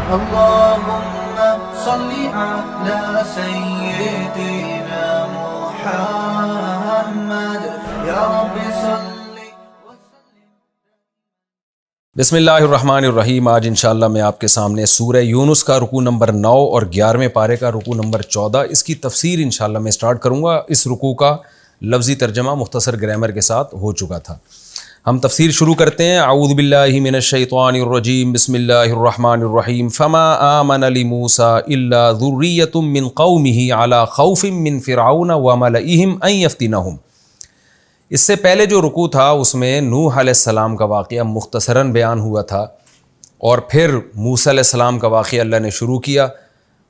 اللهم صل على سيدنا محمد یا رب صل وسلم. بسم اللہ الرحمن الرحیم. آج انشاءاللہ میں آپ کے سامنے سورہ یونس کا رکوع نمبر 9 اور 11ویں پارے کا رکوع نمبر 14 اس کی تفسیر انشاءاللہ میں سٹارٹ کروں گا. اس رکوع کا لفظی ترجمہ مختصر گرامر کے ساتھ ہو چکا تھا. ہم تفسیر شروع کرتے ہیں. اعوذ باللہ من الشیطان الرجیم. بسم اللہ الرحمن الرحیم. فما آمن لموسیٰ الا ذریۃ من قومہ علی خوف من فرعون وملئہم ان یفتنہم. اس سے پہلے جو رکوع تھا اس میں نوح علیہ السلام کا واقعہ مختصراً بیان ہوا تھا اور پھر موسیٰ علیہ السلام کا واقعہ اللہ نے شروع کیا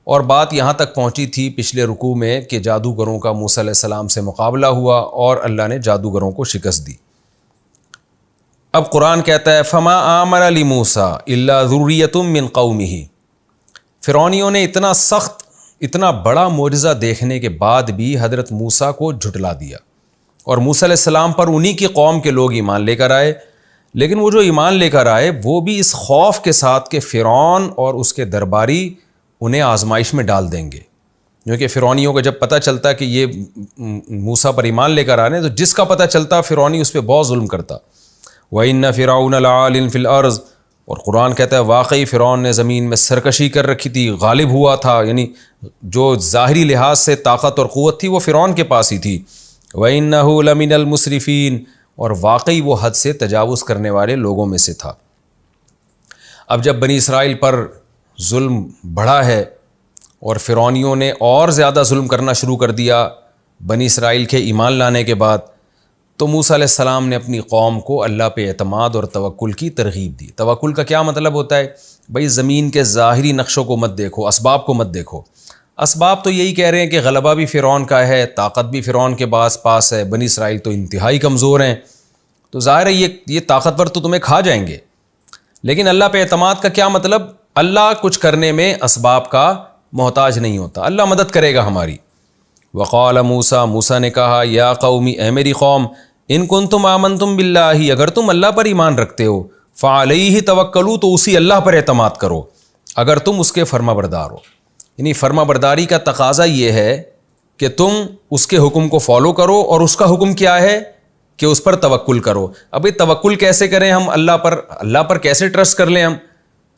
اور بات یہاں تک پہنچی تھی پچھلے رکوع میں کہ جادوگروں کا موسیٰ علیہ السلام سے مقابلہ ہوا اور اللہ نے جادوگروں کو شکست دی. اب قرآن کہتا ہے فما آمن لموسیٰ الا ذریۃ من قومہ. فرعونیوں نے اتنا سخت اتنا بڑا معجزہ دیکھنے کے بعد بھی حضرت موسیٰ کو جھٹلا دیا اور موسیٰ علیہ السلام پر انہی کی قوم کے لوگ ایمان لے کر آئے. لیکن وہ جو ایمان لے کر آئے وہ بھی اس خوف کے ساتھ کہ فرعون اور اس کے درباری انہیں آزمائش میں ڈال دیں گے. کیونکہ فرعونیوں کو جب پتہ چلتا کہ یہ موسیٰ پر ایمان لے کر آنے تو جس کا پتہ چلتا فرعونی اس پہ بہت ظلم کرتا. وَإِنَّ فِرْعَوْنَ لَعَالٍ فِي الْأَرْضِ. اور قرآن کہتا ہے واقعی فرعون نے زمین میں سرکشی کر رکھی تھی، غالب ہوا تھا. یعنی جو ظاہری لحاظ سے طاقت اور قوت تھی وہ فرعون کے پاس ہی تھی. وَإِنَّهُ لَمِنَ الْمُسْرِفِينَ. اور واقعی وہ حد سے تجاوز کرنے والے لوگوں میں سے تھا. اب جب بنی اسرائیل پر ظلم بڑھا ہے اور فرعونیوں نے اور زیادہ ظلم کرنا شروع کر دیا بنی اسرائیل کے ایمان لانے کے بعد، تو موسیٰ علیہ السلام نے اپنی قوم کو اللہ پہ اعتماد اور توکل کی ترغیب دی. توکل کا کیا مطلب ہوتا ہے؟ بھئی زمین کے ظاہری نقشوں کو مت دیکھو، اسباب کو مت دیکھو. اسباب تو یہی کہہ رہے ہیں کہ غلبہ بھی فرعون کا ہے، طاقت بھی فرعون کے پاس ہے، بنی اسرائیل تو انتہائی کمزور ہیں، تو ظاہر ہے یہ طاقتور تو تمہیں کھا جائیں گے. لیکن اللہ پہ اعتماد کا کیا مطلب؟ اللہ کچھ کرنے میں اسباب کا محتاج نہیں ہوتا، اللہ مدد کرے گا ہماری. وقال موسیٰ. موسیٰ نے کہا یا قومی اے میری قوم ان کنتم آمنتم باللہ. اگر تم اللہ پر ایمان رکھتے ہو فعلیہ توکلوا. تو اسی اللہ پر اعتماد کرو اگر تم اس کے فرما بردار ہو. یعنی فرما برداری کا تقاضا یہ ہے کہ تم اس کے حکم کو فالو کرو اور اس کا حکم کیا ہے کہ اس پر توکل کرو. اب یہ توکل کیسے کریں ہم اللہ پر کیسے ٹرسٹ کر لیں ہم؟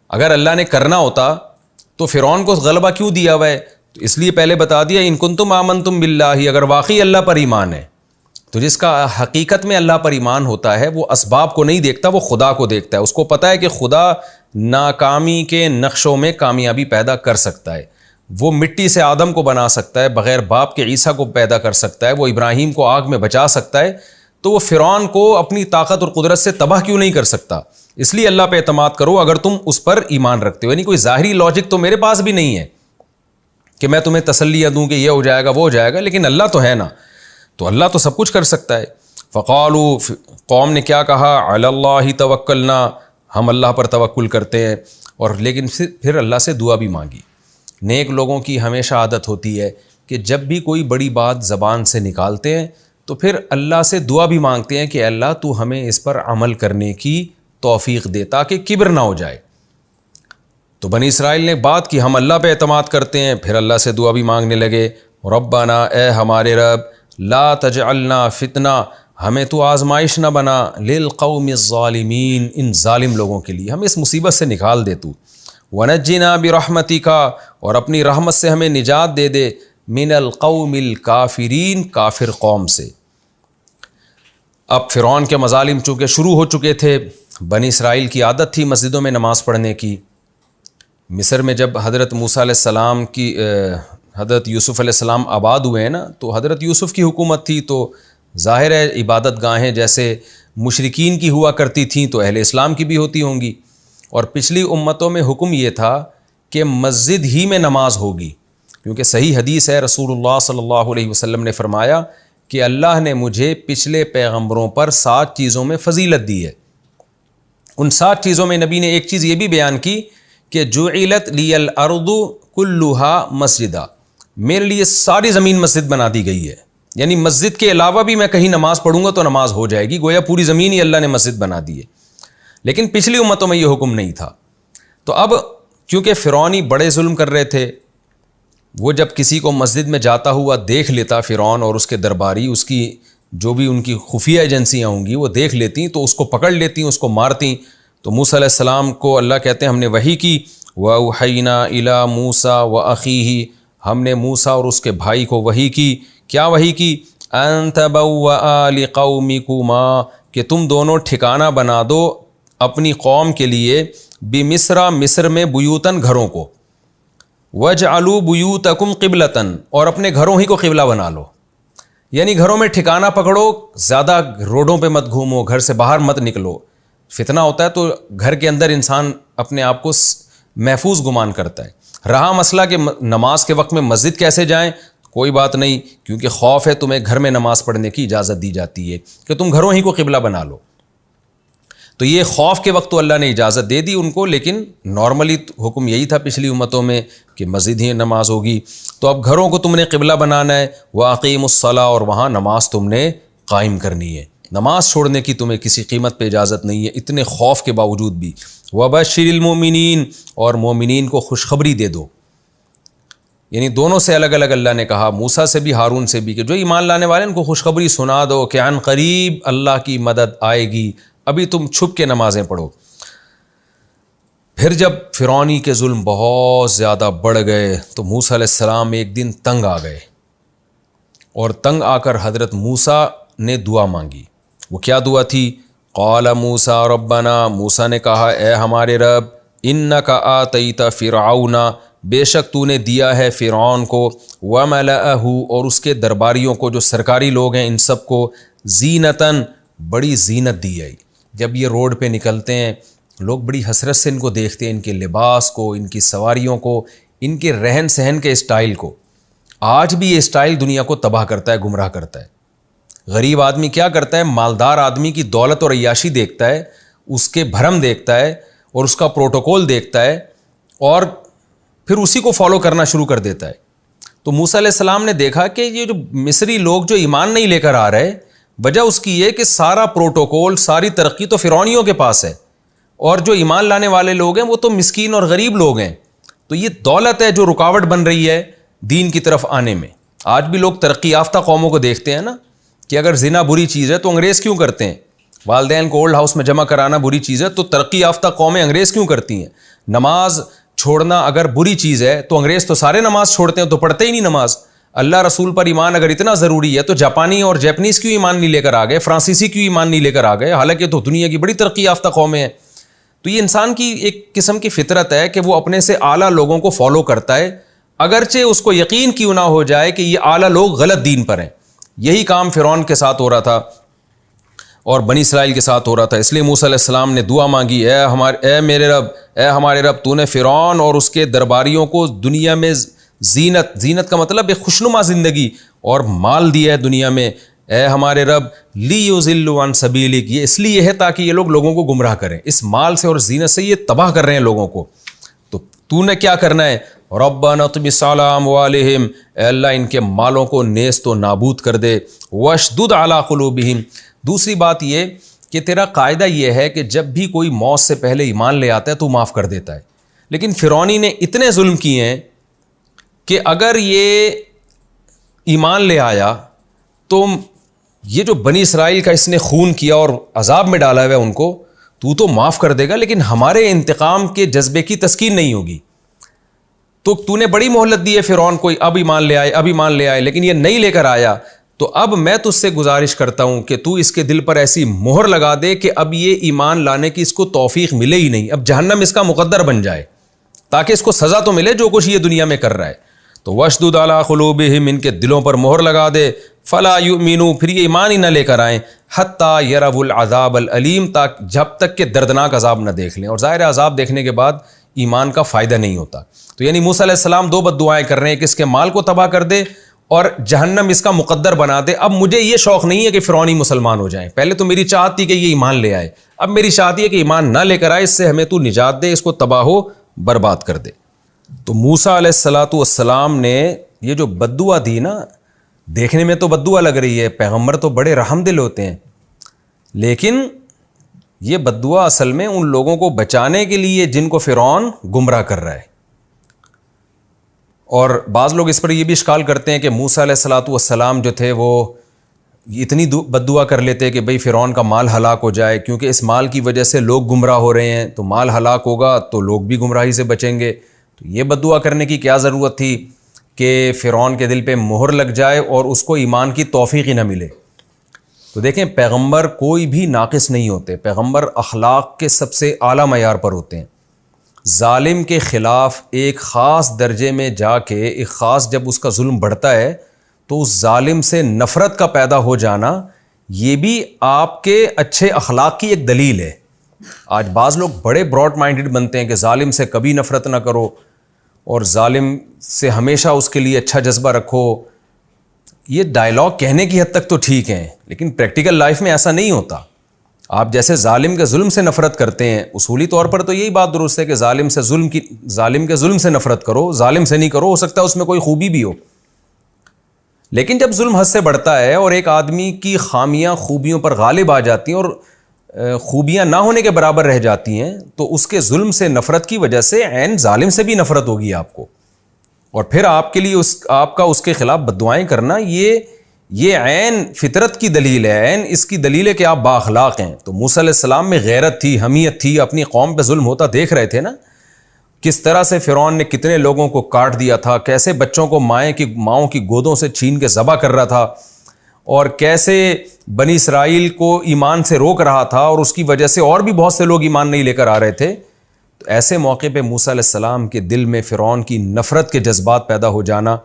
اگر اللہ نے کرنا ہوتا تو فرعون کو غلبہ کیوں دیا ہوا ہے؟ تو اس لیے پہلے بتا دیا ان کنتم آمنتم باللہ. اگر واقعی اللہ پر ایمان ہے تو جس کا حقیقت میں اللہ پر ایمان ہوتا ہے وہ اسباب کو نہیں دیکھتا، وہ خدا کو دیکھتا ہے. اس کو پتہ ہے کہ خدا ناکامی کے نقشوں میں کامیابی پیدا کر سکتا ہے. وہ مٹی سے آدم کو بنا سکتا ہے، بغیر باپ کے عیسیٰ کو پیدا کر سکتا ہے، وہ ابراہیم کو آگ میں بچا سکتا ہے. تو وہ فرعون کو اپنی طاقت اور قدرت سے تباہ کیوں نہیں کر سکتا؟ اس لیے اللہ پہ اعتماد کرو اگر تم اس پر ایمان رکھتے ہو. یعنی کوئی ظاہری لاجک تو میرے پاس بھی نہیں ہے کہ میں تمہیں تسلیاں دوں کہ یہ ہو جائے گا وہ ہو جائے گا، لیکن اللہ تو ہے نا، تو اللہ تو سب کچھ کر سکتا ہے. فقالوا. قوم نے کیا کہا؟ علی اللہ توکلنا. ہم اللہ پر توکل کرتے ہیں. اور لیکن پھر اللہ سے دعا بھی مانگی. نیک لوگوں کی ہمیشہ عادت ہوتی ہے کہ جب بھی کوئی بڑی بات زبان سے نکالتے ہیں تو پھر اللہ سے دعا بھی مانگتے ہیں کہ اللہ تو ہمیں اس پر عمل کرنے کی توفیق دے تاکہ کبر نہ ہو جائے. تو بنی اسرائیل نے بات کی ہم اللہ پہ اعتماد کرتے ہیں، پھر اللہ سے دعا بھی مانگنے لگے. ربنا اے ہمارے رب لا تجعلنا فتنہ. ہمیں تو آزمائش نہ بنا للقوم الظالمین. ان ظالم لوگوں کے لیے ہمیں اس مصیبت سے نکال دے تو. ونجنا برحمتک. اور اپنی رحمت سے ہمیں نجات دے دے من القوم الکافرین. کافر قوم سے. اب فرعون کے مظالم چونکہ شروع ہو چکے تھے، بنی اسرائیل کی عادت تھی مسجدوں میں نماز پڑھنے کی. مصر میں جب حضرت موسیٰ علیہ السلام کی حضرت یوسف علیہ السلام آباد ہوئے ہیں نا، تو حضرت یوسف کی حکومت تھی، تو ظاہر ہے عبادت گاہیں جیسے مشرکین کی ہوا کرتی تھیں تو اہل اسلام کی بھی ہوتی ہوں گی. اور پچھلی امتوں میں حکم یہ تھا کہ مسجد ہی میں نماز ہوگی، کیونکہ صحیح حدیث ہے رسول اللہ صلی اللہ علیہ وسلم نے فرمایا کہ اللہ نے مجھے پچھلے پیغمبروں پر 7 چیزوں میں فضیلت دی ہے. ان 7 چیزوں میں نبی نے ایک چیز یہ بھی بیان کی کہ جعلت لی الارض کلھا مسجدا، میرے لیے ساری زمین مسجد بنا دی گئی ہے. یعنی مسجد کے علاوہ بھی میں کہیں نماز پڑھوں گا تو نماز ہو جائے گی، گویا پوری زمین ہی اللہ نے مسجد بنا دی ہے. لیکن پچھلی امتوں میں یہ حکم نہیں تھا. تو اب کیونکہ فرعونی بڑے ظلم کر رہے تھے. وہ جب کسی کو مسجد میں جاتا ہوا دیکھ لیتا فرعون اور اس کے درباری، اس کی جو بھی ان کی خفیہ ایجنسیاں ہوں گی وہ دیکھ لیتی تو اس کو پکڑ لیتی، اس کو مارتی. تو موسیٰ علیہ السلام کو اللہ کہتے ہیں ہم نے وحی کی، وَأَوْحَيْنَا إِلَىٰ مُوسَىٰ وَأَخِيهِ، ہم نے موسیٰ اور اس کے بھائی کو وحی کی. کیا وحی کی؟ أَن تَبَوَّآ لِقَوْمِكُمَا، کہ تم دونوں ٹھکانہ بنا دو اپنی قوم کے لیے، بمصر، مصر میں، بیوتاً گھروں کو، وَاجْعَلُوا بُيُوتَكُمْ قِبْلَةً، اور اپنے گھروں ہی کو قبلہ بنا لو. یعنی گھروں میں ٹھکانہ پکڑو، زیادہ روڈوں پہ مت گھومو، گھر سے باہر مت نکلو. فتنہ ہوتا ہے تو گھر کے اندر انسان اپنے آپ کو محفوظ گمان کرتا ہے. رہا مسئلہ کہ نماز کے وقت میں مسجد کیسے جائیں، کوئی بات نہیں، کیونکہ خوف ہے تمہیں گھر میں نماز پڑھنے کی اجازت دی جاتی ہے کہ تم گھروں ہی کو قبلہ بنا لو. تو یہ خوف کے وقت تو اللہ نے اجازت دے دی ان کو، لیکن نارملی حکم یہی تھا پچھلی امتوں میں کہ مسجد ہی نماز ہوگی. تو اب گھروں کو تم نے قبلہ بنانا ہے. وَأَقِيمُوا الصَّلَاةَ، اور وہاں نماز تم نے قائم کرنی ہے، نماز چھوڑنے کی تمہیں کسی قیمت پہ اجازت نہیں ہے، اتنے خوف کے باوجود بھی. وَبَشِّرِ الْمُؤْمِنِينَ، اور مومنین کو خوشخبری دے دو. یعنی دونوں سے الگ الگ اللہ نے کہا، موسیٰ سے بھی ہارون سے بھی، کہ جو ایمان لانے والے ان کو خوشخبری سنا دو کہ عن قریب اللہ کی مدد آئے گی، ابھی تم چھپ کے نمازیں پڑھو. پھر جب فرعونی کے ظلم بہت زیادہ بڑھ گئے تو موسیٰ علیہ السلام ایک دن تنگ آ گئے، اور تنگ آ کر حضرت موسیٰ نے دعا مانگی. وہ کیا دعا تھی؟ قال موسیٰ ربنا، موسیٰ نے کہا اے ہمارے رب، انک آتیت فرعون، بے شک تو نے دیا ہے فرعون کو، وملأہ، اور اس کے درباریوں کو جو سرکاری لوگ ہیں ان سب کو، زینتاً، بڑی زینت دی ہے. جب یہ روڈ پہ نکلتے ہیں لوگ بڑی حسرت سے ان کو دیکھتے ہیں، ان کے لباس کو، ان کی سواریوں کو، ان کے رہن سہن کے اسٹائل کو. آج بھی یہ اسٹائل دنیا کو تباہ کرتا ہے، گمراہ کرتا ہے. غریب آدمی کیا کرتا ہے؟ مالدار آدمی کی دولت اور عیاشی دیکھتا ہے، اس کے بھرم دیکھتا ہے اور اس کا پروٹوکول دیکھتا ہے، اور پھر اسی کو فالو کرنا شروع کر دیتا ہے. تو موسیٰ علیہ السلام نے دیکھا کہ یہ جو مصری لوگ جو ایمان نہیں لے کر آ رہے، وجہ اس کی یہ کہ سارا پروٹوکول، ساری ترقی تو فرعونیوں کے پاس ہے، اور جو ایمان لانے والے لوگ ہیں وہ تو مسکین اور غریب لوگ ہیں. تو یہ دولت ہے جو رکاوٹ بن رہی ہے دین کی طرف آنے میں. آج بھی لوگ ترقی یافتہ قوموں کو دیکھتے ہیں نا، کہ اگر زنا بری چیز ہے تو انگریز کیوں کرتے ہیں، والدین کو اولڈ ہاؤس میں جمع کرانا بری چیز ہے تو ترقی یافتہ قومیں انگریز کیوں کرتی ہیں. نماز چھوڑنا اگر بری چیز ہے تو انگریز تو سارے نماز چھوڑتے ہیں، تو پڑھتے ہی نہیں نماز. اللہ رسول پر ایمان اگر اتنا ضروری ہے تو جاپانی اور جیپنیز کیوں ایمان نہیں لے کر آ گئے، فرانسیسی کیوں ایمان نہیں لے کر آ گئے، حالانکہ تو دنیا کی بڑی ترقی یافتہ قومیں ہیں. تو یہ انسان کی ایک قسم کی فطرت ہے کہ وہ اپنے سے اعلیٰ لوگوں کو فالو کرتا ہے، اگرچہ اس کو یقین کیوں نہ ہو جائے کہ یہ اعلیٰ لوگ غلط دین پر ہیں. یہی کام فرعون کے ساتھ ہو رہا تھا اور بنی اسرائیل کے ساتھ ہو رہا تھا. اس لیے موسیٰ علیہ السلام نے دعا مانگی، اے میرے رب، اے ہمارے رب، تو نے فرعون اور اس کے درباریوں کو دنیا میں زینت کا مطلب ایک خوشنما زندگی اور مال دیا ہے دنیا میں. اے ہمارے رب، لیضلوا عن سبیلک، یہ اس لیے ہے تاکہ یہ لوگوں کو گمراہ کریں. اس مال سے اور زینت سے یہ تباہ کر رہے ہیں لوگوں کو. تو نے کیا کرنا ہے؟ ربنا اطمس علی اموالہم، اے اللہ ان کے مالوں کو نیست و نابود کر دے. واشدد علی قلوبہم، دوسری بات یہ کہ تیرا قاعدہ یہ ہے کہ جب بھی کوئی موت سے پہلے ایمان لے آتا ہے تو معاف کر دیتا ہے. لیکن فرعونی نے اتنے ظلم کیے ہیں کہ اگر یہ ایمان لے آیا تو یہ جو بنی اسرائیل کا اس نے خون کیا اور عذاب میں ڈالا ہوا ہے ان کو، تو معاف کر دے گا، لیکن ہمارے انتقام کے جذبے کی تسکین نہیں ہوگی. تو نے بڑی مہلت دی ہے فرعون کو، اب ایمان لے آئے، اب ایمان لے آئے، لیکن یہ نہیں لے کر آیا. تو اب میں تجھ سے گزارش کرتا ہوں کہ تو اس کے دل پر ایسی مہر لگا دے کہ اب یہ ایمان لانے کی اس کو توفیق ملے ہی نہیں، اب جہنم اس کا مقدر بن جائے، تاکہ اس کو سزا تو ملے جو کچھ یہ دنیا میں کر رہا ہے. تو واشدد علی قلوبہم، ان کے دلوں پر مہر لگا دے. فلا یؤمنوا، پھر یہ ایمان ہی نہ لے کر آئیں. حتی یروا العذاب العلیم، جب تک کہ دردناک عذاب نہ دیکھ لیں. اور ظاہر عذاب دیکھنے کے بعد ایمان کا فائدہ نہیں ہوتا. تو یعنی موسیٰ علیہ السلام دو بد دعائیں کر رہے ہیں کہ اس کے مال کو تباہ کر دے اور جہنم اس کا مقدر بنا دے. اب مجھے یہ شوق نہیں ہے کہ فرعونی مسلمان ہو جائیں، پہلے تو میری چاہت تھی کہ یہ ایمان لے آئے، اب میری چاہت ہے کہ ایمان نہ لے کر آئے، اس سے ہمیں تو نجات دے، اس کو تباہ و برباد کر دے. تو موسیٰ علیہ السلام نے یہ جو بد دعا دی نا، دیکھنے میں تو بد دعا لگ رہی ہے، پیغمبر تو بڑے رحم دل ہوتے ہیں، لیکن یہ بد دعا اصل میں ان لوگوں کو بچانے کے لیے جن کو فرعون گمراہ کر رہا ہے. اور بعض لوگ اس پر یہ بھی اشکال کرتے ہیں کہ موسیٰ علیہ الصلوۃ والسلام جو تھے وہ اتنی بد دعا کر لیتے کہ بھئی فرعون کا مال ہلاک ہو جائے، کیونکہ اس مال کی وجہ سے لوگ گمراہ ہو رہے ہیں، تو مال ہلاک ہوگا تو لوگ بھی گمراہی سے بچیں گے. تو یہ بد دعا کرنے کی کیا ضرورت تھی کہ فرعون کے دل پہ مہر لگ جائے اور اس کو ایمان کی توفیق ہی نہ ملے. تو دیکھیں پیغمبر کوئی بھی ناقص نہیں ہوتے، پیغمبر اخلاق کے سب سے اعلیٰ معیار پر ہوتے ہیں. ظالم کے خلاف ایک خاص درجے میں جا کے ایک خاص جب اس کا ظلم بڑھتا ہے تو اس ظالم سے نفرت کا پیدا ہو جانا یہ بھی آپ کے اچھے اخلاق کی ایک دلیل ہے. آج بعض لوگ بڑے براڈ مائنڈڈ بنتے ہیں کہ ظالم سے کبھی نفرت نہ کرو اور ظالم سے ہمیشہ اس کے لیے اچھا جذبہ رکھو. یہ ڈائلاگ کہنے کی حد تک تو ٹھیک ہیں، لیکن پریکٹیکل لائف میں ایسا نہیں ہوتا. آپ جیسے ظالم کے ظلم سے نفرت کرتے ہیں، اصولی طور پر تو یہی بات درست ہے کہ ظالم کے ظلم سے نفرت کرو، ظالم سے نہیں کرو. ہو سکتا ہے اس میں کوئی خوبی بھی ہو، لیکن جب ظلم حد سے بڑھتا ہے اور ایک آدمی کی خامیاں خوبیوں پر غالب آ جاتی ہیں اور خوبیاں نہ ہونے کے برابر رہ جاتی ہیں، تو اس کے ظلم سے نفرت کی وجہ سے عین ظالم سے بھی نفرت ہوگی آپ کو. اور پھر آپ کے لیے آپ کا اس کے خلاف بد دعائیں کرنا یہ عین فطرت کی دلیل ہے، عین اس کی دلیل ہے کہ آپ بااخلاق ہیں. تو موسیٰ علیہ السلام میں غیرت تھی، حمیت تھی، اپنی قوم پہ ظلم ہوتا دیکھ رہے تھے نا، کس طرح سے فرعون نے کتنے لوگوں کو کاٹ دیا تھا، کیسے بچوں کو ماؤں کی گودوں سے چھین کے ذبح کر رہا تھا، اور کیسے بنی اسرائیل کو ایمان سے روک رہا تھا، اور اس کی وجہ سے اور بھی بہت سے لوگ ایمان نہیں لے کر آ رہے تھے. تو ایسے موقع پہ موسیٰ علیہ السلام کے دل میں فرعون کی نفرت کے جذبات پیدا ہو جانا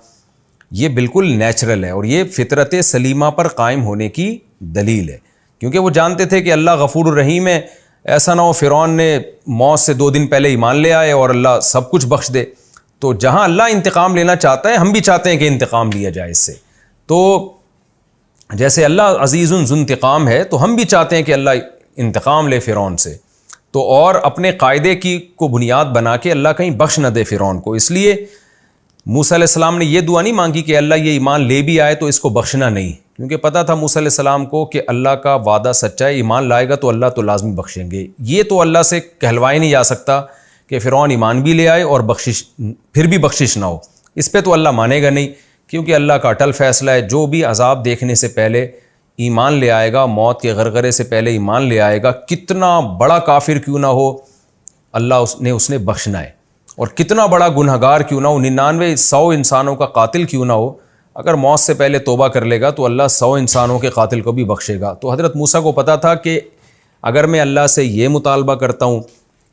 یہ بالکل نیچرل ہے، اور یہ فطرت سلیمہ پر قائم ہونے کی دلیل ہے. کیونکہ وہ جانتے تھے کہ اللہ غفور الرحیم ہے، ایسا نہ ہو فرعون نے موت سے 2 دن پہلے ایمان لے آئے اور اللہ سب کچھ بخش دے. تو جہاں اللہ انتقام لینا چاہتا ہے، ہم بھی چاہتے ہیں کہ انتقام لیا جائے اس سے. تو جیسے اللہ عزیز ذو انتقام ہے، تو ہم بھی چاہتے ہیں کہ اللہ انتقام لے فرعون سے. تو اور اپنے قاعدے کو بنیاد بنا کے اللہ کہیں بخش نہ دے فرعون کو. اس لیے موسیٰ علیہ السلام نے یہ دعا نہیں مانگی کہ اللہ یہ ایمان لے بھی آئے تو اس کو بخشنا نہیں، کیونکہ پتہ تھا موسیٰ علیہ السلام کو کہ اللہ کا وعدہ سچا ہے، ایمان لائے گا تو اللہ تو لازمی بخشیں گے. یہ تو اللہ سے کہلوائے نہیں جا سکتا کہ فرعون ایمان بھی لے آئے اور پھر بھی بخشش نہ ہو. اس پہ تو اللہ مانے گا نہیں، کیونکہ اللہ کا اٹل فیصلہ ہے، جو بھی عذاب دیکھنے سے پہلے ایمان لے آئے گا، موت کے غرغرے سے پہلے ایمان لے آئے گا، کتنا بڑا کافر کیوں نہ ہو اللہ اس نے بخشنا ہے. اور کتنا بڑا گنہگار کیوں نہ ہو، 99 انسانوں کا قاتل کیوں نہ ہو، اگر موت سے پہلے توبہ کر لے گا تو اللہ 100 انسانوں کے قاتل کو بھی بخشے گا. تو حضرت موسیٰ کو پتہ تھا کہ اگر میں اللہ سے یہ مطالبہ کرتا ہوں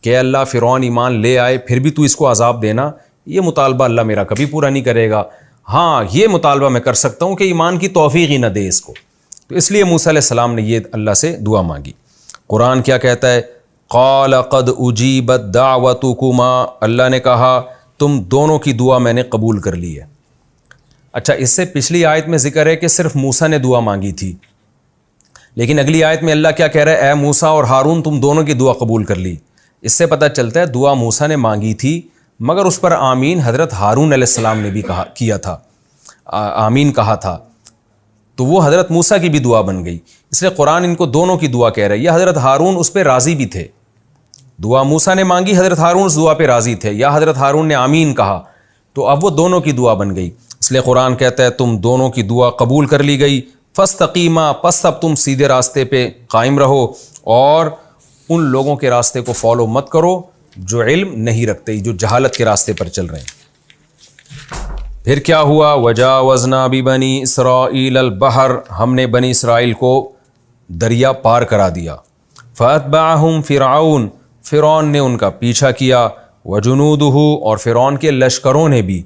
کہ اللہ فرعون ایمان لے آئے پھر بھی تو اس کو عذاب دینا، یہ مطالبہ اللہ میرا کبھی پورا نہیں کرے گا. ہاں یہ مطالبہ میں کر سکتا ہوں کہ ایمان کی توفیق ہی نہ دے اس کو. تو اس لیے موسیٰ علیہ السلام نے یہ اللہ سے دعا مانگی. قرآن کیا کہتا ہے؟ قال قد اجیبت دعوتکما، اللہ نے کہا تم دونوں کی دعا میں نے قبول کر لی ہے. اچھا، اس سے پچھلی آیت میں ذکر ہے کہ صرف موسیٰ نے دعا مانگی تھی، لیکن اگلی آیت میں اللہ کیا کہہ رہا ہے؟ اے موسیٰ اور ہارون تم دونوں کی دعا قبول کر لی. اس سے پتہ چلتا ہے دعا موسیٰ نے مانگی تھی، مگر اس پر آمین حضرت ہارون علیہ السلام نے بھی کیا تھا، آمین کہا تھا، تو وہ حضرت موسیٰ کی بھی دعا بن گئی. اس لیے قرآن ان کو دونوں کی دعا کہہ رہا ہے. یا حضرت ہارون اس پہ راضی بھی تھے، دعا موسیٰ نے مانگی، حضرت ہارون اس دعا پہ راضی تھے، یا حضرت ہارون نے آمین کہا، تو اب وہ دونوں کی دعا بن گئی. اس لیے قرآن کہتا ہے تم دونوں کی دعا قبول کر لی گئی. فاستقیما، پس اب تم سیدھے راستے پہ قائم رہو اور ان لوگوں کے راستے کو فالو مت کرو جو علم نہیں رکھتے، جو جہالت کے راستے پر چل رہے ہیں. پھر کیا ہوا؟ وجاوزنا ببنی اسرائیل البحر، ہم نے بنی اسرائیل کو دریا پار کرا دیا. فاتبعہم فرعون، فرعون نے ان کا پیچھا کیا. وجنودہ، اور فرعون کے لشکروں نے بھی.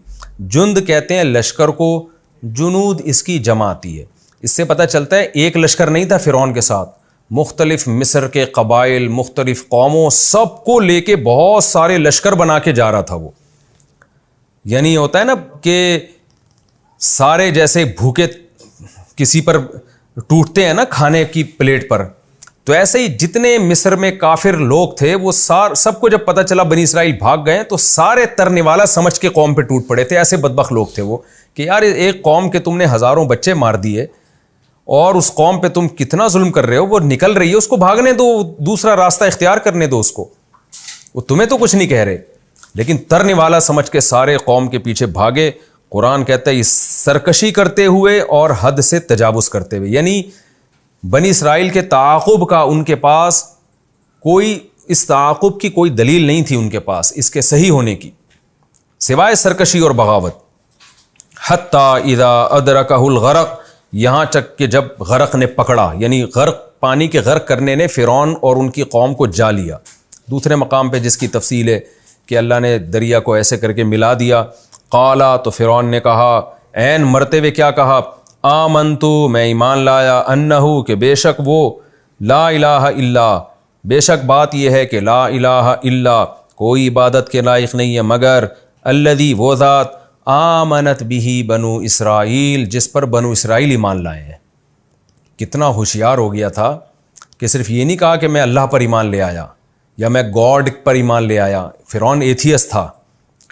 جند کہتے ہیں لشکر کو، جنود اس کی جمع آتی ہے. اس سے پتہ چلتا ہے ایک لشکر نہیں تھا فرعون کے ساتھ، مختلف مصر کے قبائل، مختلف قوموں، سب کو لے کے بہت سارے لشکر بنا کے جا رہا تھا وہ. یعنی ہوتا ہے نا کہ سارے جیسے بھوکے کسی پر ٹوٹتے ہیں نا کھانے کی پلیٹ پر، تو ایسے ہی جتنے مصر میں کافر لوگ تھے وہ سب کو جب پتہ چلا بنی اسرائیل بھاگ گئے تو سارے ترنے والا سمجھ کے قوم پہ ٹوٹ پڑے تھے. ایسے بدبخت لوگ تھے وہ کہ یار ایک قوم کے تم نے ہزاروں بچے مار دیے اور اس قوم پہ تم کتنا ظلم کر رہے ہو، وہ نکل رہی ہے، اس کو بھاگنے دو، دوسرا راستہ اختیار کرنے دو اس کو، وہ تمہیں تو کچھ نہیں کہہ رہے، لیکن ترنے والا سمجھ کے سارے قوم کے پیچھے بھاگے۔ قرآن کہتا ہے سرکشی کرتے ہوئے اور حد سے تجاوز کرتے ہوئے، یعنی بنی اسرائیل کے تعاقب کا ان کے پاس کوئی، اس تعاقب کی کوئی دلیل نہیں تھی ان کے پاس اس کے صحیح ہونے کی، سوائے سرکشی اور بغاوت۔ حتی اذا ادرکہ الغرق، یہاں تک کہ جب غرق نے پکڑا، یعنی غرق، پانی کے غرق کرنے نے فرعون اور ان کی قوم کو جا لیا۔ دوسرے مقام پہ جس کی تفصیل ہے کہ اللہ نے دریا کو ایسے کر کے ملا دیا۔ قالا، تو فرعون نے کہا، عین مرتے ہوئے کیا کہا، آمنتو، میں ایمان لایا، انہو، کہ بے شک وہ، لا الہ الا، بے شک بات یہ ہے کہ لا الہ الا، کوئی عبادت کے لائق نہیں ہے مگر الذی، وہ ذات، آمنت بھی بنو اسرائیل، جس پر بنو اسرائیل ایمان لائے ہیں۔ کتنا ہوشیار ہو گیا تھا کہ صرف یہ نہیں کہا کہ میں اللہ پر ایمان لے آیا یا میں گاڈ پر ایمان لے آیا۔ فرعون ایتھیسٹ تھا،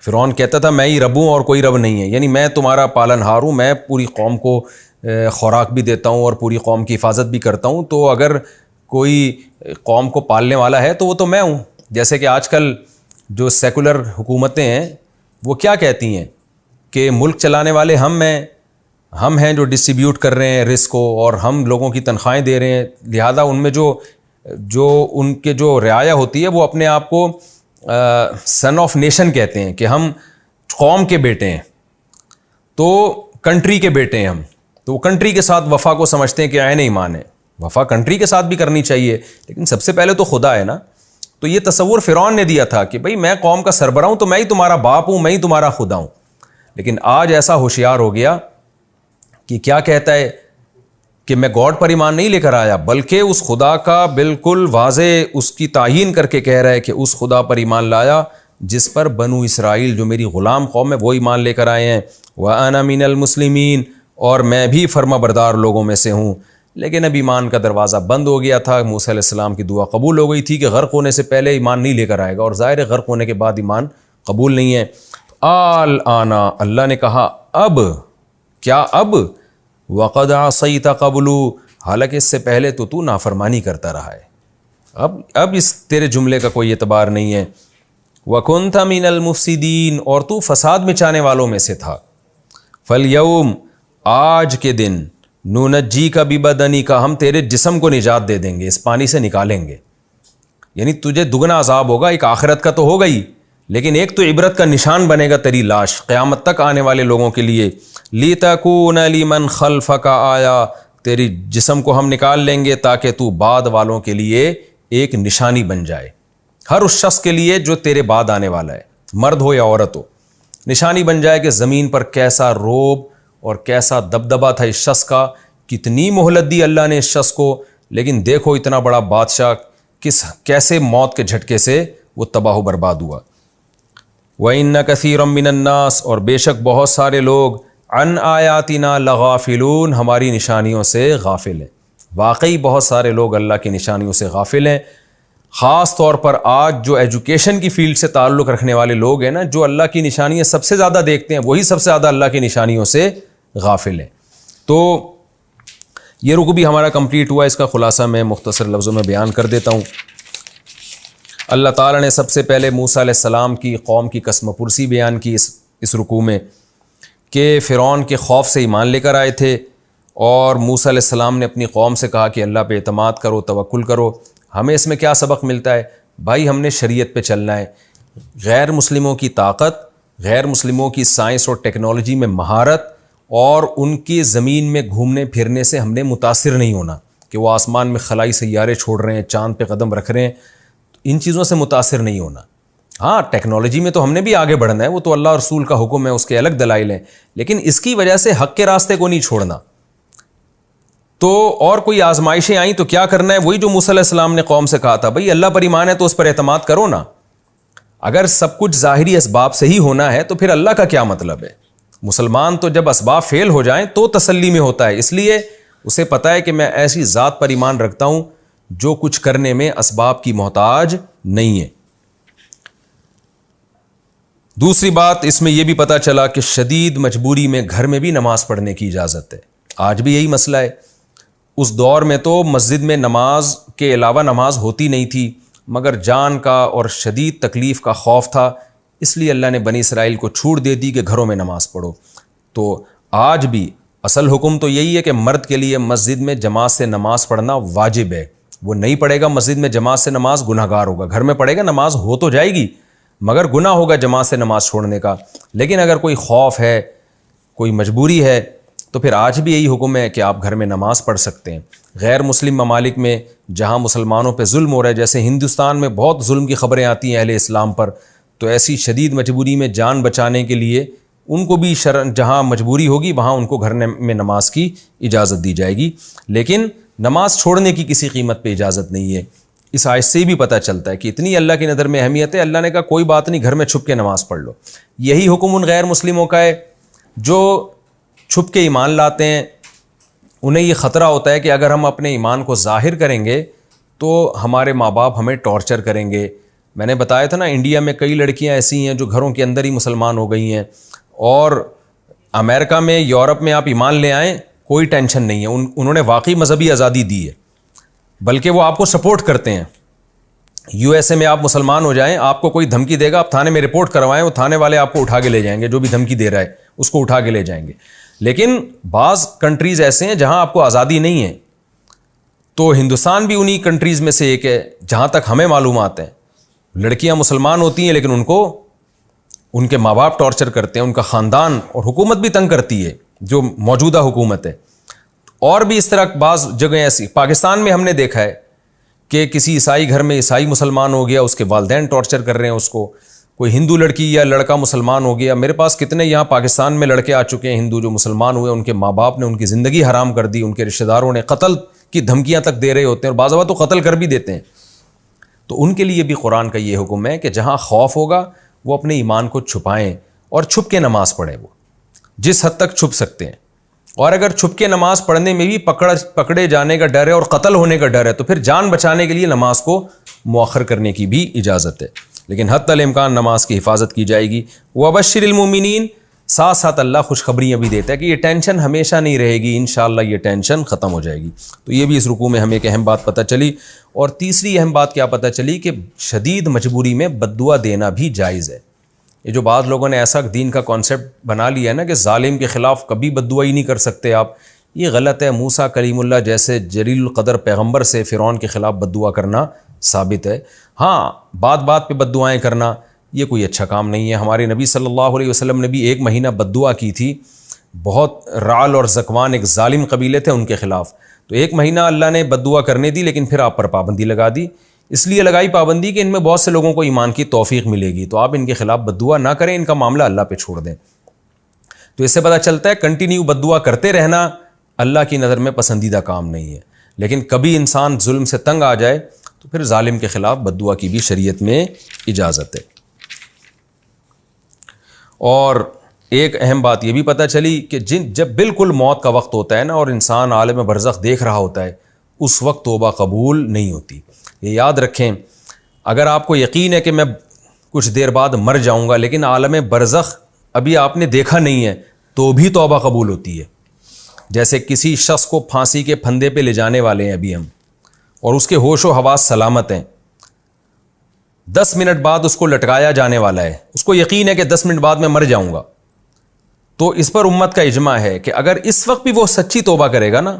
فرعون کہتا تھا میں ہی رب ہوں اور کوئی رب نہیں ہے، یعنی میں تمہارا پالن ہار ہوں، میں پوری قوم کو خوراک بھی دیتا ہوں اور پوری قوم کی حفاظت بھی کرتا ہوں، تو اگر کوئی قوم کو پالنے والا ہے تو وہ تو میں ہوں۔ جیسے کہ آج کل جو سیکولر حکومتیں ہیں وہ کیا کہتی ہیں کہ ملک چلانے والے ہم ہیں جو ڈسٹریبیوٹ کر رہے ہیں رزق کو، اور ہم لوگوں کی تنخواہیں دے رہے ہیں، لہذا ان میں جو ان کے جو رعایا ہوتی ہے وہ اپنے آپ کو سن آف نیشن کہتے ہیں، کہ ہم قوم کے بیٹے ہیں، تو کنٹری کے بیٹے ہیں ہم، تو وہ کنٹری کے ساتھ وفا کو سمجھتے ہیں کہ عین ایمان ہے۔ وفا کنٹری کے ساتھ بھی کرنی چاہیے، لیکن سب سے پہلے تو خدا ہے نا۔ تو یہ تصور فرعون نے دیا تھا کہ بھئی میں قوم کا سربراہ ہوں تو میں ہی تمہارا باپ ہوں، میں ہی تمہارا خدا ہوں۔ لیکن آج ایسا ہوشیار ہو گیا کہ کیا کہتا ہے کہ میں گاڈ پر ایمان نہیں لے کر آیا، بلکہ اس خدا کا بالکل واضح اس کی تعیین کر کے کہہ رہا ہے کہ اس خدا پر ایمان لایا جس پر بنو اسرائیل جو میری غلام قوم ہے وہ ایمان لے کر آئے ہیں۔ وَأَنَا مِنَ الْمُسْلِمِينَ، اور میں بھی فرما بردار لوگوں میں سے ہوں۔ لیکن اب ایمان کا دروازہ بند ہو گیا تھا، موسیٰ علیہ السلام کی دعا قبول ہو گئی تھی کہ غرق ہونے سے پہلے ایمان نہیں لے کر آئے گا، اور ظاہر ہے غرق ہونے کے بعد ایمان قبول نہیں ہے۔ آنا، اللہ نے کہا اب، کیا اب، وَقَدْ عَصَيْتَ قَبْلُ، حالانکہ اس سے پہلے تو نافرمانی کرتا رہا ہے، اب اس تیرے جملے کا کوئی اعتبار نہیں ہے۔ وَكُنْتَ مِنَ الْمُفْسِدِينَ، اور تو فساد مچانے والوں میں سے تھا۔ فَالْيَوْمَ، آج کے دن، نُنَجِّيكَ بِبَدَنِكَ، ہم تیرے جسم کو نجات دے دیں گے، اس پانی سے نکالیں گے، یعنی تجھے دگنا عذاب ہوگا، ایک آخرت کا تو ہوگا ہی، لیکن ایک تو عبرت کا نشان بنے گا تیری لاش قیامت تک آنے والے لوگوں کے لیے۔ لِتَكُونَ لِمَنْ خَلْفَكَ آیا، تیری جسم کو ہم نکال لیں گے تاکہ تو بعد والوں کے لیے ایک نشانی بن جائے، ہر اس شخص کے لیے جو تیرے بعد آنے والا ہے، مرد ہو یا عورت ہو، نشانی بن جائے کہ زمین پر کیسا روب اور کیسا دبدبا تھا اس شخص کا، کتنی مہلت دی اللہ نے اس شخص کو، لیکن دیکھو اتنا بڑا بادشاہ کیسے موت کے جھٹکے سے وہ تباہ و برباد ہوا۔ وَإِنَّ كَثِيرًا مِّنَ النَّاسِ، اور بے شک بہت سارے لوگ، عن آیاتنا لغافلون، ہماری نشانیوں سے غافل ہیں۔ واقعی بہت سارے لوگ اللہ کی نشانیوں سے غافل ہیں، خاص طور پر آج جو ایجوکیشن کی فیلڈ سے تعلق رکھنے والے لوگ ہیں نا، جو اللہ کی نشانیاں سب سے زیادہ دیکھتے ہیں، وہی سب سے زیادہ اللہ کی نشانیوں سے غافل ہیں۔ تو یہ رکوع بھی ہمارا کمپلیٹ ہوا، اس کا خلاصہ میں مختصر لفظوں میں بیان کر دیتا ہوں۔ اللہ تعالیٰ نے سب سے پہلے موسیٰ علیہ السلام کی قوم کی قسم پرسی بیان کی اس رکوع میں، کہ فرعون کے خوف سے ایمان لے کر آئے تھے، اور موسیٰ علیہ السلام نے اپنی قوم سے کہا کہ اللہ پہ اعتماد کرو، توکل کرو۔ ہمیں اس میں کیا سبق ملتا ہے؟ بھائی ہم نے شریعت پہ چلنا ہے، غیر مسلموں کی طاقت، غیر مسلموں کی سائنس اور ٹیکنالوجی میں مہارت اور ان کی زمین میں گھومنے پھرنے سے ہم نے متاثر نہیں ہونا کہ وہ آسمان میں خلائی سیارے چھوڑ رہے ہیں، چاند پہ قدم رکھ رہے ہیں، ان چیزوں سے متاثر نہیں ہونا۔ ہاں ٹیکنالوجی میں تو ہم نے بھی آگے بڑھنا ہے، وہ تو اللہ اور رسول کا حکم ہے، اس کے الگ دلائل ہیں، لیکن اس کی وجہ سے حق کے راستے کو نہیں چھوڑنا۔ تو اور کوئی آزمائشیں آئیں تو کیا کرنا ہے؟ وہی جو موسیٰ علیہ السلام نے قوم سے کہا تھا، بھئی اللہ پر ایمان ہے تو اس پر اعتماد کرو نا۔ اگر سب کچھ ظاہری اسباب سے ہی ہونا ہے تو پھر اللہ کا کیا مطلب ہے؟ مسلمان تو جب اسباب فیل ہو جائیں تو تسلی میں ہوتا ہے، اس لیے اسے پتہ ہے کہ میں ایسی ذات پر ایمان رکھتا ہوں جو کچھ کرنے میں اسباب کی محتاج نہیں ہے۔ دوسری بات اس میں یہ بھی پتہ چلا کہ شدید مجبوری میں گھر میں بھی نماز پڑھنے کی اجازت ہے۔ آج بھی یہی مسئلہ ہے، اس دور میں تو مسجد میں نماز کے علاوہ نماز ہوتی نہیں تھی، مگر جان کا اور شدید تکلیف کا خوف تھا، اس لیے اللہ نے بنی اسرائیل کو چھوٹ دے دی کہ گھروں میں نماز پڑھو۔ تو آج بھی اصل حکم تو یہی ہے کہ مرد کے لیے مسجد میں جماعت سے نماز پڑھنا واجب ہے۔ وہ نہیں پڑھے گا مسجد میں جماعت سے نماز، گناہ گار ہوگا۔ گھر میں پڑھے گا نماز ہو تو جائے گی، مگر گناہ ہوگا جماعت سے نماز چھوڑنے کا۔ لیکن اگر کوئی خوف ہے، کوئی مجبوری ہے، تو پھر آج بھی یہی حکم ہے کہ آپ گھر میں نماز پڑھ سکتے ہیں۔ غیر مسلم ممالک میں جہاں مسلمانوں پہ ظلم ہو رہا ہے، جیسے ہندوستان میں بہت ظلم کی خبریں آتی ہیں اہل اسلام پر، تو ایسی شدید مجبوری میں جان بچانے کے لیے ان کو بھی جہاں مجبوری ہوگی وہاں ان کو گھر میں نماز کی اجازت دی جائے گی، لیکن نماز چھوڑنے کی کسی قیمت پہ اجازت نہیں ہے۔ اس آیت سے بھی پتہ چلتا ہے کہ اتنی اللہ کی نظر میں اہمیت ہے، اللہ نے کہا کوئی بات نہیں، گھر میں چھپ کے نماز پڑھ لو۔ یہی حکم ان غیر مسلموں کا ہے جو چھپ کے ایمان لاتے ہیں۔ انہیں یہ خطرہ ہوتا ہے کہ اگر ہم اپنے ایمان کو ظاہر کریں گے تو ہمارے ماں باپ ہمیں ٹارچر کریں گے۔ میں نے بتایا تھا نا، انڈیا میں کئی لڑکیاں ایسی ہیں جو گھروں کے اندر ہی مسلمان ہو گئی ہیں، اور امریکہ میں، یورپ میں آپ ایمان لے آئیں کوئی ٹینشن نہیں ہے، انہوں نے واقعی مذہبی آزادی دی ہے، بلکہ وہ آپ کو سپورٹ کرتے ہیں۔ یو ایس اے میں آپ مسلمان ہو جائیں، آپ کو کوئی دھمکی دے گا، آپ تھانے میں رپورٹ کروائیں، وہ تھانے والے آپ کو اٹھا کے لے جائیں گے، جو بھی دھمکی دے رہا ہے اس کو اٹھا کے لے جائیں گے۔ لیکن بعض کنٹریز ایسے ہیں جہاں آپ کو آزادی نہیں ہے، تو ہندوستان بھی انہی کنٹریز میں سے ایک ہے جہاں تک ہمیں معلومات ہیں۔ لڑکیاں مسلمان ہوتی ہیں لیکن ان کو ان کے ماں باپ ٹارچر کرتے ہیں، ان کا خاندان اور حکومت بھی تنگ کرتی ہے، جو موجودہ حکومت ہے۔ اور بھی اس طرح بعض جگہیں ایسی، پاکستان میں ہم نے دیکھا ہے کہ کسی عیسائی گھر میں عیسائی مسلمان ہو گیا، اس کے والدین ٹارچر کر رہے ہیں اس کو۔ کوئی ہندو لڑکی یا لڑکا مسلمان ہو گیا، میرے پاس کتنے یہاں پاکستان میں لڑکے آ چکے ہیں ہندو جو مسلمان ہوئے، ان کے ماں باپ نے ان کی زندگی حرام کر دی، ان کے رشتہ داروں نے قتل کی دھمکیاں تک دے رہے ہوتے ہیں، اور بعض اوقات تو قتل کر بھی دیتے ہیں۔ تو ان کے لیے بھی قرآن کا یہ حکم ہے کہ جہاں خوف ہوگا وہ اپنے ایمان کو چھپائیں اور چھپ کے نماز پڑھیں، وہ جس حد تک چھپ سکتے ہیں۔ اور اگر چھپ کے نماز پڑھنے میں بھی پکڑے جانے کا ڈر ہے اور قتل ہونے کا ڈر ہے، تو پھر جان بچانے کے لیے نماز کو مؤخر کرنے کی بھی اجازت ہے، لیکن حتی الامکان نماز کی حفاظت کی جائے گی۔ وَبَشِّرِ الْمُؤْمِنِينَ، ساتھ ساتھ اللہ خوشخبریاں بھی دیتا ہے کہ یہ ٹینشن ہمیشہ نہیں رہے گی، انشاءاللہ یہ ٹینشن ختم ہو جائے گی۔ تو یہ بھی اس رکوع میں ہمیں ایک اہم بات پتہ چلی۔ اور تیسری اہم بات کیا پتہ چلی کہ شدید مجبوری میں بد دعا دینا بھی جائز ہے۔ یہ جو بعض لوگوں نے ایسا دین کا کانسیپٹ بنا لیا ہے نا کہ ظالم کے خلاف کبھی بد دعا ہی نہیں کر سکتے آپ، یہ غلط ہے۔ موسیٰ کلیم اللہ جیسے جلیل القدر پیغمبر سے فرعون کے خلاف بد دعا کرنا ثابت ہے۔ ہاں، بات بات پہ بد دعائیں کرنا یہ کوئی اچھا کام نہیں ہے۔ ہمارے نبی صلی اللہ علیہ وسلم نے بھی 1 مہینہ بد دعا کی تھی، بہت رعل اور زکوان ایک ظالم قبیلے تھے ان کے خلاف، تو 1 مہینہ اللہ نے بد دعا کرنے دی، لیکن پھر آپ پر پابندی لگا دی۔ اس لیے لگائی پابندی کہ ان میں بہت سے لوگوں کو ایمان کی توفیق ملے گی، تو آپ ان کے خلاف بد دعا نہ کریں، ان کا معاملہ اللہ پہ چھوڑ دیں۔ تو اس سے پتہ چلتا ہے کنٹینیو بد دعا کرتے رہنا اللہ کی نظر میں پسندیدہ کام نہیں ہے، لیکن کبھی انسان ظلم سے تنگ آ جائے تو پھر ظالم کے خلاف بد دعا کی بھی شریعت میں اجازت ہے۔ اور ایک اہم بات یہ بھی پتہ چلی کہ جب بالکل موت کا وقت ہوتا ہے نا اور انسان عالم برزخ دیکھ رہا ہوتا ہے، اس وقت توبہ قبول نہیں ہوتی۔ یہ یاد رکھیں، اگر آپ کو یقین ہے کہ میں کچھ دیر بعد مر جاؤں گا لیکن عالم برزخ ابھی آپ نے دیکھا نہیں ہے، تو بھی توبہ قبول ہوتی ہے۔ جیسے کسی شخص کو پھانسی کے پھندے پہ لے جانے والے ہیں ابھی ہم، اور اس کے ہوش و حواس سلامت ہیں، 10 منٹ بعد اس کو لٹکایا جانے والا ہے، اس کو یقین ہے کہ 10 منٹ بعد میں مر جاؤں گا، تو اس پر امت کا اجماع ہے کہ اگر اس وقت بھی وہ سچی توبہ کرے گا نا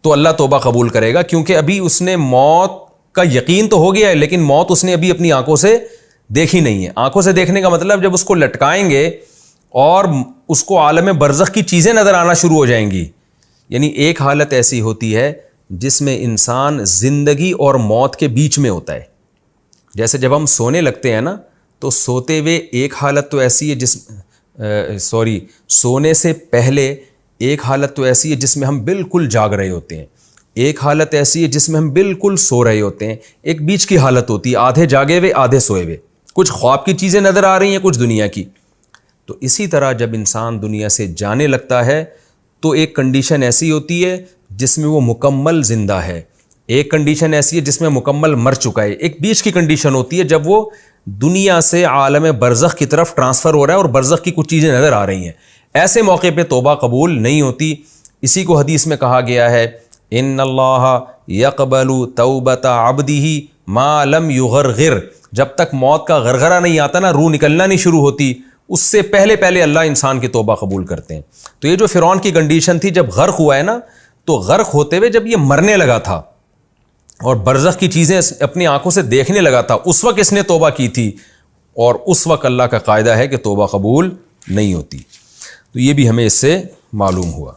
تو اللہ توبہ قبول کرے گا، کیونکہ ابھی اس نے موت کا یقین تو ہو گیا ہے لیکن موت اس نے ابھی اپنی آنکھوں سے دیکھی نہیں ہے۔ آنکھوں سے دیکھنے کا مطلب جب اس کو لٹکائیں گے اور اس کو عالم برزخ کی چیزیں نظر آنا شروع ہو جائیں گی، یعنی ایک حالت ایسی ہوتی ہے جس میں انسان زندگی اور موت کے بیچ میں ہوتا ہے۔ جیسے جب ہم سونے لگتے ہیں نا تو سوتے ہوئے ایک حالت تو ایسی ہے سونے سے پہلے ایک حالت تو ایسی ہے جس میں ہم بالکل جاگ رہے ہوتے ہیں، ایک حالت ایسی ہے جس میں ہم بالکل سو رہے ہوتے ہیں، ایک بیچ کی حالت ہوتی ہے آدھے جاگے ہوئے آدھے سوئے ہوئے، کچھ خواب کی چیزیں نظر آ رہی ہیں کچھ دنیا کی۔ تو اسی طرح جب انسان دنیا سے جانے لگتا ہے تو ایک کنڈیشن ایسی ہوتی ہے جس میں وہ مکمل زندہ ہے، ایک کنڈیشن ایسی ہے جس میں مکمل مر چکا ہے، ایک بیچ کی کنڈیشن ہوتی ہے جب وہ دنیا سے عالم برزخ کی طرف ٹرانسفر ہو رہا ہے اور برزخ کی کچھ چیزیں نظر آ رہی ہیں۔ ایسے موقع پہ توبہ قبول نہیں ہوتی۔ اسی کو حدیث میں کہا گیا ہے ان اللہ یقبل توبۃ عبدہ ما لم یغرغر، جب تک موت کا غرغرہ نہیں آتا نا، روح نکلنا نہیں شروع ہوتی، اس سے پہلے پہلے اللہ انسان کی توبہ قبول کرتے ہیں۔ تو یہ جو فرعون کی کنڈیشن تھی جب غرق ہوا ہے نا، تو غرق ہوتے ہوئے جب یہ مرنے لگا تھا اور برزخ کی چیزیں اپنی آنکھوں سے دیکھنے لگا تھا، اس وقت اس نے توبہ کی تھی، اور اس وقت اللہ کا قاعدہ ہے کہ توبہ قبول نہیں ہوتی۔ تو یہ بھی ہمیں اس سے معلوم ہوا۔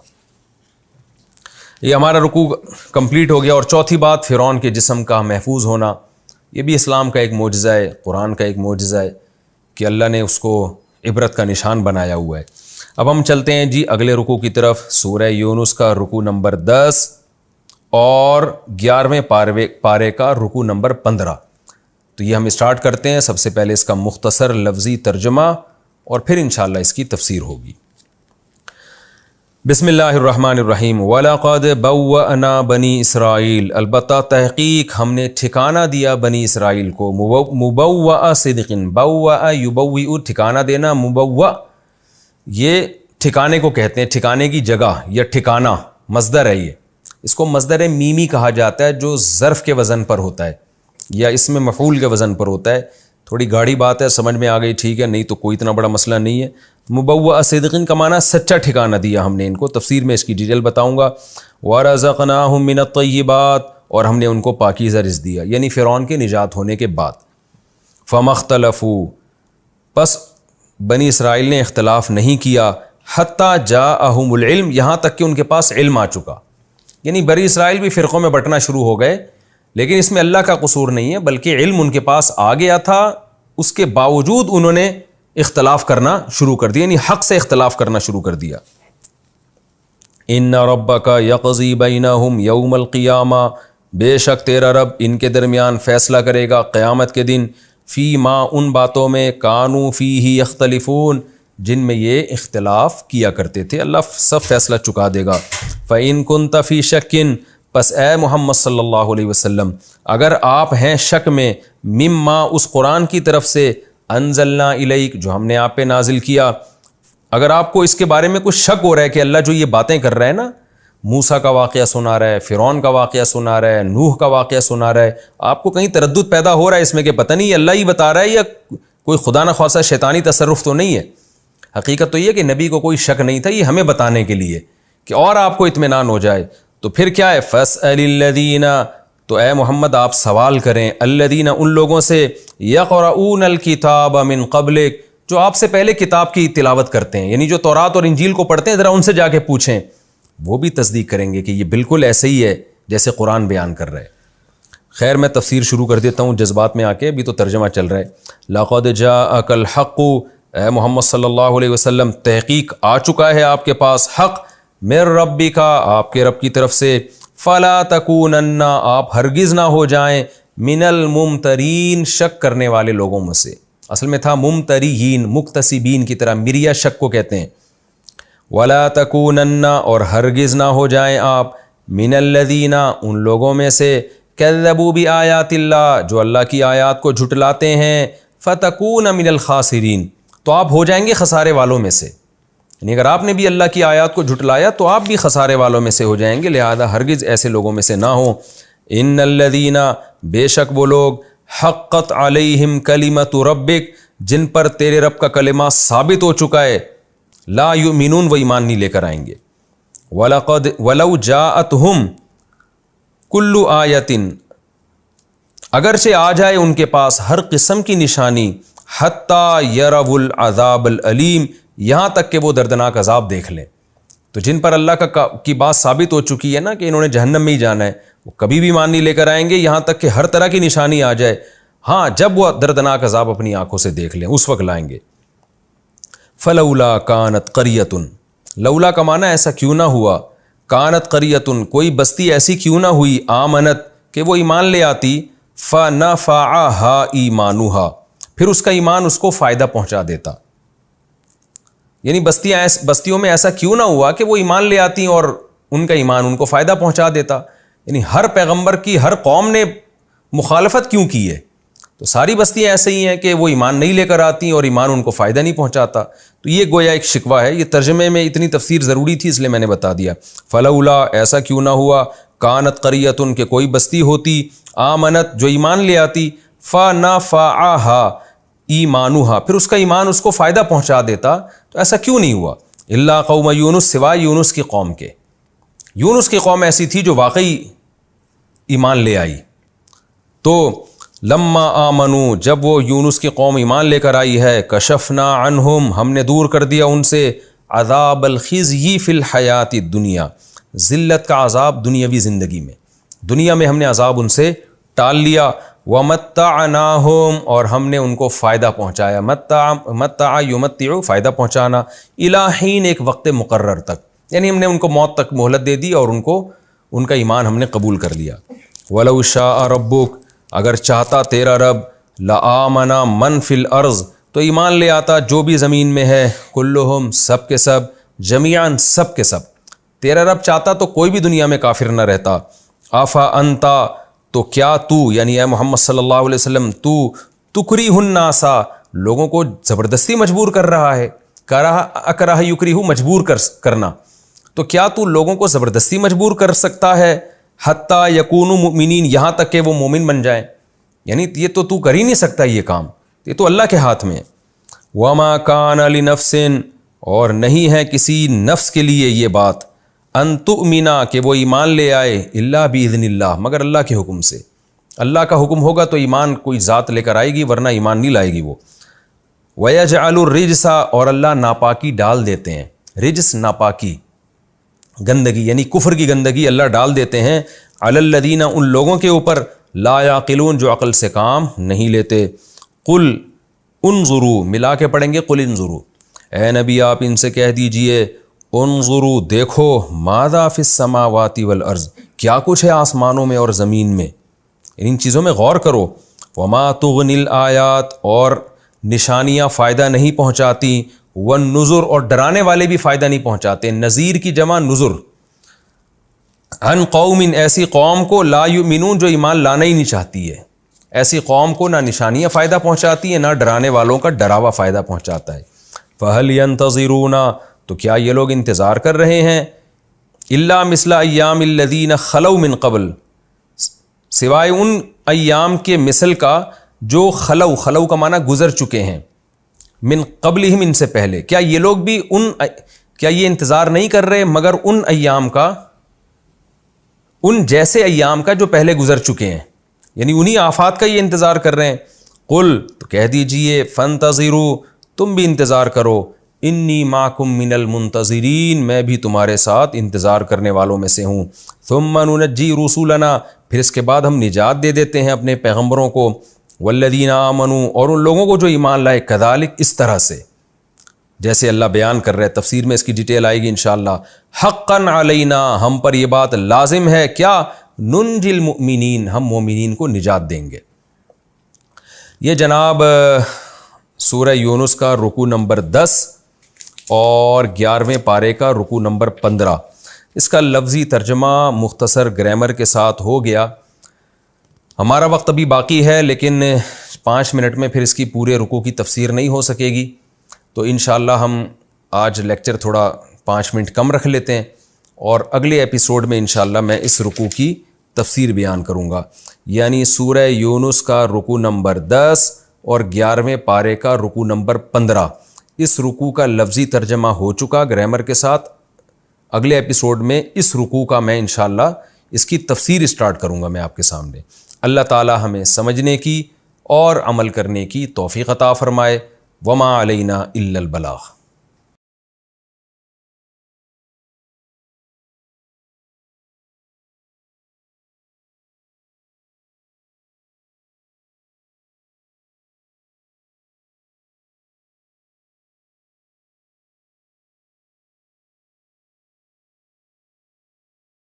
یہ ہمارا رکوع کمپلیٹ ہو گیا۔ اور چوتھی بات، فرعون کے جسم کا محفوظ ہونا، یہ بھی اسلام کا ایک معجزہ ہے، قرآن کا ایک معجزہ ہے کہ اللہ نے اس کو عبرت کا نشان بنایا ہوا ہے۔ اب ہم چلتے ہیں جی اگلے رکوع کی طرف، سورہ یونس کا رکوع نمبر 10 اور 11ویں پارے کا رکوع نمبر 15۔ تو یہ ہم اسٹارٹ کرتے ہیں۔ سب سے پہلے اس کا مختصر لفظی ترجمہ اور پھر انشاءاللہ اس کی تفسیر ہوگی۔ بسم اللہ الرحمن الرحیم۔ وَلَقَدْ بَوَّأْنَا بَنِي اسرائیل، البتہ تحقیق ہم نے ٹھکانہ دیا بنی اسرائیل کو، مبوّأ صدق، بوّأ یبوّئ ٹھکانہ دینا، مبوّأ یہ ٹھکانے کو کہتے ہیں، ٹھکانے کی جگہ یا ٹھکانہ، مصدر ہے یہ، اس کو مصدر میمی کہا جاتا ہے جو ظرف کے وزن پر ہوتا ہے یا اس میں مفعول کے وزن پر ہوتا ہے۔ تھوڑی گاڑی بات ہے، سمجھ میں آ گئی ٹھیک ہے، نہیں تو کوئی اتنا بڑا مسئلہ نہیں ہے۔ مبوّأ صدقین کا معنی سچا ٹھکانہ دیا ہم نے ان کو، تفسیر میں اس کی ڈیٹیل بتاؤں گا۔ وَرَزَقْنَاهُم مِّنَ الطَّيِّبَاتِ، اور ہم نے ان کو پاکیزہ رزق دیا، یعنی فرعون کے نجات ہونے کے بعد۔ فَمَا اخْتَلَفُوا، پس بنی اسرائیل نے اختلاف نہیں کیا، حتیٰ جاءہم العلم، یہاں تک کہ ان کے پاس علم آ چکا، یعنی بنی اسرائیل بھی فرقوں میں بٹنا شروع ہو گئے، لیکن اس میں اللہ کا قصور نہیں ہے بلکہ علم ان کے پاس آ گیا تھا، اس کے باوجود انہوں نے اختلاف کرنا شروع کر دیا، یعنی حق سے اختلاف کرنا شروع کر دیا۔ ان ربک یقضی بینہم یوم القیامہ، بے شک تیرا رب ان کے درمیان فیصلہ کرے گا قیامت کے دن، فی ما ان باتوں میں، کانوا فیہ یختلفون، جن میں یہ اختلاف کیا کرتے تھے، اللہ سب فیصلہ چکا دے گا۔ فَإِن كُنْتَ فِي شَكٍّ، پس اے محمد صلی اللہ علیہ وسلم اگر آپ ہیں شک میں، مما اس قرآن کی طرف سے، انزلنا الیک جو ہم نے آپ پہ نازل کیا، اگر آپ کو اس کے بارے میں کچھ شک ہو رہا ہے کہ اللہ جو یہ باتیں کر رہا ہے نا، موسیٰ کا واقعہ سنا رہا ہے، فرعون کا واقعہ سنا رہا ہے، نوح کا واقعہ سنا رہا ہے، آپ کو کہیں تردد پیدا ہو رہا ہے اس میں کہ پتہ نہیں اللہ ہی بتا رہا ہے یا کوئی خدا نخواستہ شیطانی تصرف تو نہیں ہے، حقیقت تو یہ کہ نبی کو کوئی شک نہیں تھا، یہ ہمیں بتانے کے لیے کہ اور آپ کو اطمینان ہو جائے۔ تو پھر کیا ہے، فَاسْأَلِ الَّذِينَ، تو اے محمد آپ سوال کریں، الذین ان لوگوں سے، یقرؤون الکتاب من قبلک جو آپ سے پہلے کتاب کی تلاوت کرتے ہیں، یعنی جو تورات اور انجیل کو پڑھتے ہیں، ذرا ان سے جا کے پوچھیں، وہ بھی تصدیق کریں گے کہ یہ بالکل ایسے ہی ہے جیسے قرآن بیان کر رہا ہے۔ خیر میں تفسیر شروع کر دیتا ہوں جذبات میں آ کے، ابھی تو ترجمہ چل رہا ہے۔ لقد جاءک الحق، اے محمد صلی اللہ علیہ وسلم تحقیق آ چکا ہے آپ کے پاس حق، من ربک، آپ کے رب کی طرف سے، فلا تکونن، آپ ہرگز نہ ہو جائیں، من الممترین، شک کرنے والے لوگوں میں سے، اصل میں تھا ممتریین، مکتسبین کی طرح، مریا شک کو کہتے ہیں۔ ولا تکونن، اور ہرگز نہ ہو جائیں آپ، من الذین، ان لوگوں میں سے، کذبوا بآیات اللہ، جو اللہ کی آیات کو جھٹلاتے ہیں، فتکون من الخاسرین، تو آپ ہو جائیں گے خسارے والوں میں سے، یعنی اگر آپ نے بھی اللہ کی آیات کو جھٹلایا تو آپ بھی خسارے والوں میں سے ہو جائیں گے، لہذا ہرگز ایسے لوگوں میں سے نہ ہوں۔ ان الذین، بے شک وہ لوگ، حقت علیہم کلمۃ ربک، جن پر تیرے رب کا کلمہ ثابت ہو چکا ہے، لا یؤمنون، وہ ایمان نہیں لے کر آئیں گے۔ وَلَقَدْ وَلَوْ جَاءَتْهُمْ كُلُّ آیَةٍ، اگرچہ آ جائے ان کے پاس ہر قسم کی نشانی، حتیٰ یروا العذاب العلیم، یہاں تک کہ وہ دردناک عذاب دیکھ لیں۔ تو جن پر اللہ کی بات ثابت ہو چکی ہے نا کہ انہوں نے جہنم میں ہی جانا ہے، وہ کبھی بھی ایمان نہیں لے کر آئیں گے یہاں تک کہ ہر طرح کی نشانی آ جائے، ہاں جب وہ دردناک عذاب اپنی آنکھوں سے دیکھ لیں اس وقت لائیں گے۔ فلولا کانت قریۃ، لولا کا معنی ایسا کیوں نہ ہوا، کانت قریۃ، کوئی بستی ایسی کیوں نہ ہوئی، آمنت، کہ وہ ایمان لے آتی، فنفعھا ایمانھا، پھر اس کا ایمان اس کو فائدہ پہنچا دیتا، یعنی بستیوں میں ایسا کیوں نہ ہوا کہ وہ ایمان لے آتی اور ان کا ایمان ان کو فائدہ پہنچا دیتا، یعنی ہر پیغمبر کی ہر قوم نے مخالفت کیوں کی ہے، تو ساری بستیاں ایسے ہی ہیں کہ وہ ایمان نہیں لے کر آتی اور ایمان ان کو فائدہ نہیں پہنچاتا، تو یہ گویا ایک شکوہ ہے، یہ ترجمے میں اتنی تفسیر ضروری تھی اس لیے میں نے بتا دیا۔ فلولا، ایسا کیوں نہ ہوا، کانت قریتن کہ کوئی بستی ہوتی، آمنت جو ایمان لے آتی، فنفعہا ایمانہا پھر اس کا ایمان اس کو فائدہ پہنچا دیتا، تو ایسا کیوں نہیں ہوا؟ الا قوم یونس سوائے یونس کی قوم کے، یونس کی قوم ایسی تھی جو واقعی ایمان لے آئی۔ تو لما آمنو جب وہ یونس کی قوم ایمان لے کر آئی ہے، کشفنا عنہم ہم نے دور کر دیا ان سے عذاب الخزی فی الحیات الدنیا ذلت کا عذاب دنیاوی زندگی میں، دنیا میں ہم نے عذاب ان سے ٹال لیا، ومتعناہم اور ہم نے ان کو فائدہ پہنچایا، متع یمتع فائدہ پہنچانا، الی حین ایک وقت مقرر تک، یعنی ہم نے ان کو موت تک مہلت دے دی اور ان کا ایمان ہم نے قبول کر لیا۔ وَلَوْ شَاءَ رَبُّكَ اگر چاہتا تیرا رب، لَآمَنَ مَنْ فِي الْأَرْضِ تو ایمان لے آتا جو بھی زمین میں ہے، کلہم سب کے سب، جمیعاً سب کے سب، تیرا رب چاہتا تو کوئی بھی دنیا میں کافر نہ رہتا۔ آفا انتا تو کیا تو یعنی اے محمد صلی اللہ علیہ وسلم تو تکریہ الناسا لوگوں کو زبردستی مجبور کر رہا ہے، اکراہ یکریہ مجبور کرنا، تو کیا تو لوگوں کو زبردستی مجبور کر سکتا ہے، حتیٰ یکونوا مؤمنین یہاں تک کہ وہ مومن بن جائیں، یعنی یہ تو کر ہی نہیں سکتا یہ کام، یہ تو اللہ کے ہاتھ میں ہے۔ وما کان لنفس اور نہیں ہے کسی نفس کے لیے یہ بات، ان تؤمنا کہ وہ ایمان لے آئے، الا باذن اللہ مگر اللہ کے حکم سے، اللہ کا حکم ہوگا تو ایمان کوئی ذات لے کر آئے گی ورنہ ایمان نہیں لائے گی وہ۔ ویجعل الرجس اور اللہ ناپاکی ڈال دیتے ہیں، رجس ناپاکی گندگی یعنی کفر کی گندگی اللہ ڈال دیتے ہیں، علی الذین ان لوگوں کے اوپر لا یعقلون جو عقل سے کام نہیں لیتے۔ قل انظروا ملا کے پڑھیں گے قل انظروا، اے نبی آپ ان سے کہہ دیجئے انظروا دیکھو، ماذا فی السماوات والارض کیا کچھ ہے آسمانوں میں اور زمین میں، ان چیزوں میں غور کرو۔ وما تغنی الآیات اور نشانیاں فائدہ نہیں پہنچاتی، والنذر اور ڈرانے والے بھی فائدہ نہیں پہنچاتے، نذیر کی جمع نذر، عن قوم ایسی قوم کو لا یؤمنون جو ایمان لانا ہی نہیں چاہتی ہے، ایسی قوم کو نہ نشانیاں فائدہ پہنچاتی ہیں نہ ڈرانے والوں کا ڈراوا فائدہ پہنچاتا ہے۔ فہل ینتظرون تو کیا یہ لوگ انتظار کر رہے ہیں، الا مثل ایام الذین خلو من قبل سوائے ان ایام کے مثل کا جو خلو کا معنی گزر چکے ہیں، من قبلہم ان سے پہلے، کیا یہ لوگ بھی کیا یہ انتظار نہیں کر رہے مگر ان ایام کا، ان جیسے ایام کا جو پہلے گزر چکے ہیں، یعنی انہی آفات کا یہ انتظار کر رہے ہیں۔ قل تو کہہ دیجئے فانتظروا تم بھی انتظار کرو، انی معکم من المنتظرین میں بھی تمہارے ساتھ انتظار کرنے والوں میں سے ہوں۔ ثم ننجی رسولنا پھر اس کے بعد ہم نجات دے دیتے ہیں اپنے پیغمبروں کو، والذین آمنوا اور ان لوگوں کو جو ایمان لائے، کذالک اس طرح سے جیسے اللہ بیان کر رہے ہیں، تفسیر میں اس کی ڈیٹیل آئے گی انشاءاللہ۔ حقا علینا ہم پر یہ بات لازم ہے، کیا ننجی المؤمنین ہم مومنین کو نجات دیں گے۔ یہ جناب سورہ یونس کا رکوع نمبر 10 اور 11ویں پارے کا رکوع نمبر 15، اس کا لفظی ترجمہ مختصر گرامر کے ساتھ ہو گیا۔ ہمارا وقت ابھی باقی ہے لیکن 5 منٹ میں پھر اس کی پورے رکوع کی تفسیر نہیں ہو سکے گی، تو انشاءاللہ ہم آج لیکچر تھوڑا 5 منٹ کم رکھ لیتے ہیں اور اگلے ایپیسوڈ میں انشاءاللہ میں اس رکوع کی تفسیر بیان کروں گا، یعنی سورہ یونس کا رکوع نمبر 10 اور 11ویں پارے کا رکوع نمبر 15، اس رکوع کا لفظی ترجمہ ہو چکا گرامر کے ساتھ۔ اگلے ایپیسوڈ میں اس رکوع کا میں انشاءاللہ اس کی تفسیر اسٹارٹ کروں گا میں آپ کے سامنے۔ اللہ تعالی ہمیں سمجھنے کی اور عمل کرنے کی توفیق عطا فرمائے۔ وما علینا الا البلاغ۔